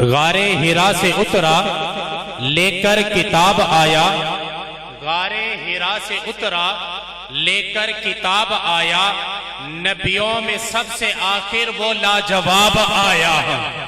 غارِ ہرا سے اترا لے کر کتاب آیا، غارِ ہرا سے اترا لے کر کتاب آیا، نبیوں میں سب سے آخر وہ لاجواب آیا ہے۔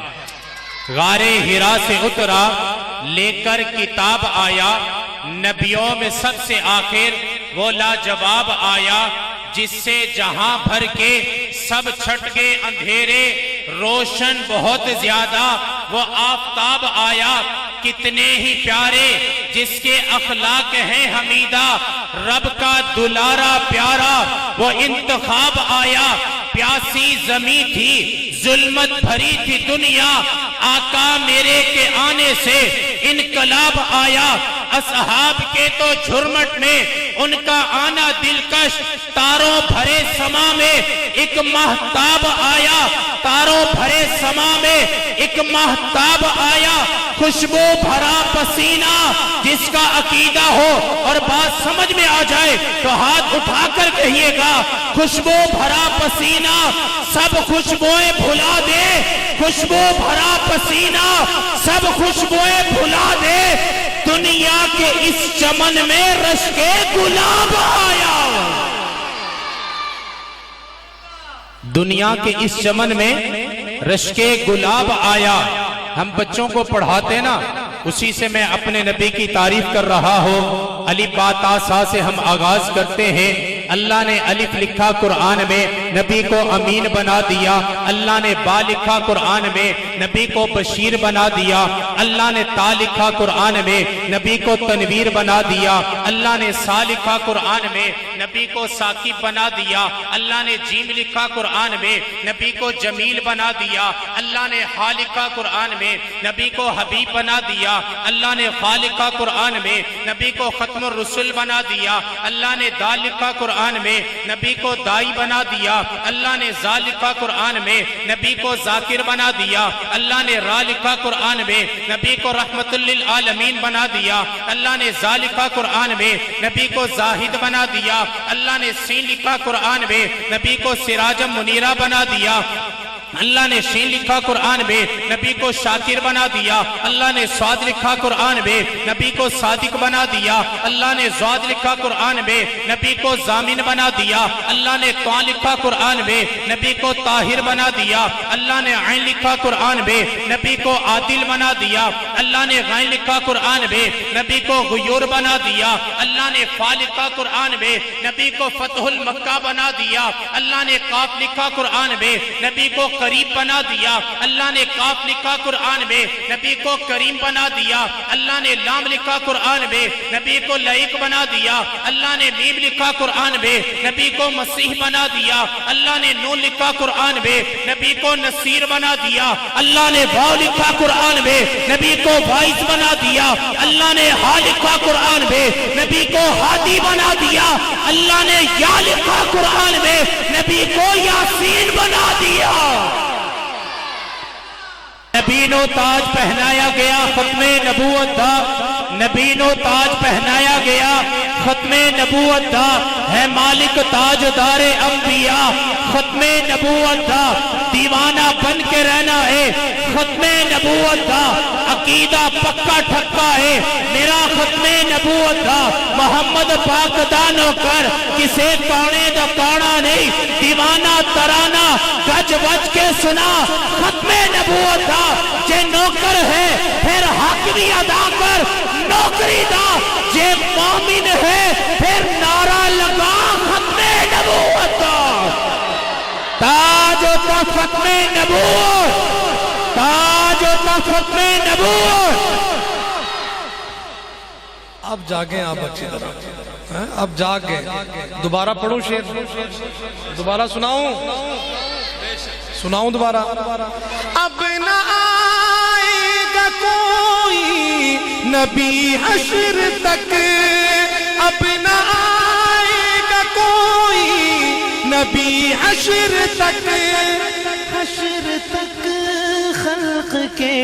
غارِ ہرا سے اترا لے کر کتاب آیا، نبیوں میں سب سے آخر وہ لاجواب آیا، جس سے جہاں بھر کے سب چھٹ گئے اندھیرے، روشن بہت زیادہ وہ آفتاب آیا۔ کتنے ہی پیارے جس کے اخلاق ہیں حمیدہ، رب کا دلارا پیارا وہ انتخاب آیا۔ پیاسی زمین تھی، ظلمت بھری تھی دنیا، آقا میرے کے آنے سے انقلاب آیا۔ اصحاب کے تو جھرمٹ میں ان کا آنا دلکش، تاروں بھرے سما میں ایک مہتاب آیا، تاروں بھرے سما میں ایک مہتاب آیا۔ خوشبو بھرا پسینہ جس کا عقیدہ ہو اور بات سمجھ میں آ جائے تو ہاتھ اٹھا کر کہیے گا، خوشبو بھرا پسینہ سب خوشبوئیں بھلا دے، خوشبو بھرا پسینہ سب خوشبوئیں بھلا دے، دنیا کے اس چمن میں رشک گلاب آیا۔ دنیا کے اس چمن میں رشک گلاب آیا۔ ہم بچوں کو پڑھاتے نا، اسی سے میں اپنے نبی کی تعریف کر رہا ہوں۔ الف با تا سا سے ہم آغاز کرتے ہیں۔ اللہ نے الف لکھا قرآن میں، نبی کو امین بنا دیا۔ اللہ نے با لکھا قرآن میں، نبی کو بشیر بنا دیا۔ اللہ نے تا لکھا قرآن میں، نبی کو تنویر بنا دیا۔ اللہ نے سا لکھا قرآن میں، نبی کو ثاقب بنا دیا۔ اللہ نے جیم لکھا قرآن میں، نبی کو جمیل بنا دیا۔ اللہ نے ہا لکھا قرآن میں، نبی کو حبیب بنا دیا۔ اللہ نے خا لکھا قرآن میں، نبی کو ختم الرسل بنا دیا۔ اللہ نے دال لکھا قرآن میں، نبی کو دائی بنا دیا۔ اللہ نے زا لکھا قرآن میں، نبی کو ذاکر بنا دیا۔ اللہ نے را لکھا قرآن میں، نبی کو رحمت للعالمین بنا دیا۔ اللہ نے زا لکھا قرآن میں، نبی کو زاہد بنا دیا۔ اللہ نے سین لکھا قرآن میں، نبی کو سراج منیرہ بنا دیا۔ اللہ نے شین لکھا قرآن میں، نبی کو شاکر بنا دیا۔ اللہ نے صاد لکھا قرآن میں، نبی کو صادق بنا دیا۔ اللہ نے ضاد لکھا قرآن میں، نبی کو ضامن بنا دیا۔ اللہ نے طا لکھا قرآن میں، نبی کو طاہر بنا دیا۔ اللہ نے عین لکھا قرآن میں، نبی کو عادل بنا دیا۔ اللہ نے غین لکھا قرآن میں، نبی کو غیور بنا دیا۔ اللہ نے فا لکھا قرآن میں، نبی کو فتح المکہ بنا دیا۔ اللہ نے قاف لکھا قرآن میں، نبی کو قریب بنا دیا۔ اللہ نے کاف لکھا قرآن میں، نبی کو کریم بنا دیا۔ اللہ نے لام لکھا قرآن میں، نبی کو لائق بنا دیا۔ اللہ نے میم لکھا قرآن میں، نبی کو مسیح بنا دیا۔ اللہ نے نون لکھا قرآن میں، نبی کو نصیر بنا دیا۔ اللہ نے واو لکھا قرآن میں، نبی کو وائس بنا دیا۔ اللہ نے ہا لکھا قرآن میں، نبی کو ہادی بنا دیا۔ اللہ نے یا لکھا قرآن میں، نبی کو یاسین بنا دیا۔ نبی و تاج پہنایا گیا، ختم نبوت دا، نبی و تاج پہنایا گیا، ختم نبوت دا، ہے مالک تاج دار انبیاء، ختم نبوت دا، دیوانہ بن کے رہنا ہے، ختم نبوت دا، عقیدہ پکا ٹھکا ہے میرا، ختم نبوت دا، محمد پاک دا نوکر، کسے کانے دا کانا نہیں، دیوانہ ترانہ گج وج کے سنا، ختم نبوت دا، جے نوکر ہے پھر حق بھی ادا کر، نوکری دا، جے مومن ہے پھر نعرہ لگا، ختم نبوت دا، تاج و تخت ختم نبوت، تاج و تخت ختم نبوت۔ اب جاگیں آپ اچھی طرح، اب جاگیں، دوبارہ پڑھوں شعر، دوبارہ سناؤں دوبارہ۔ اب نہ آئے گا کوئی نبی حشر تک، اب نہ آئے گا کوئی نبی حشر تک، حشر تک خلق کے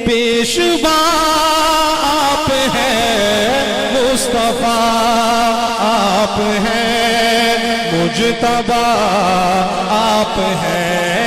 پیشوا آپ ہیں، مصطفیٰ آپ ہیں، مجتبیٰ آپ ہیں،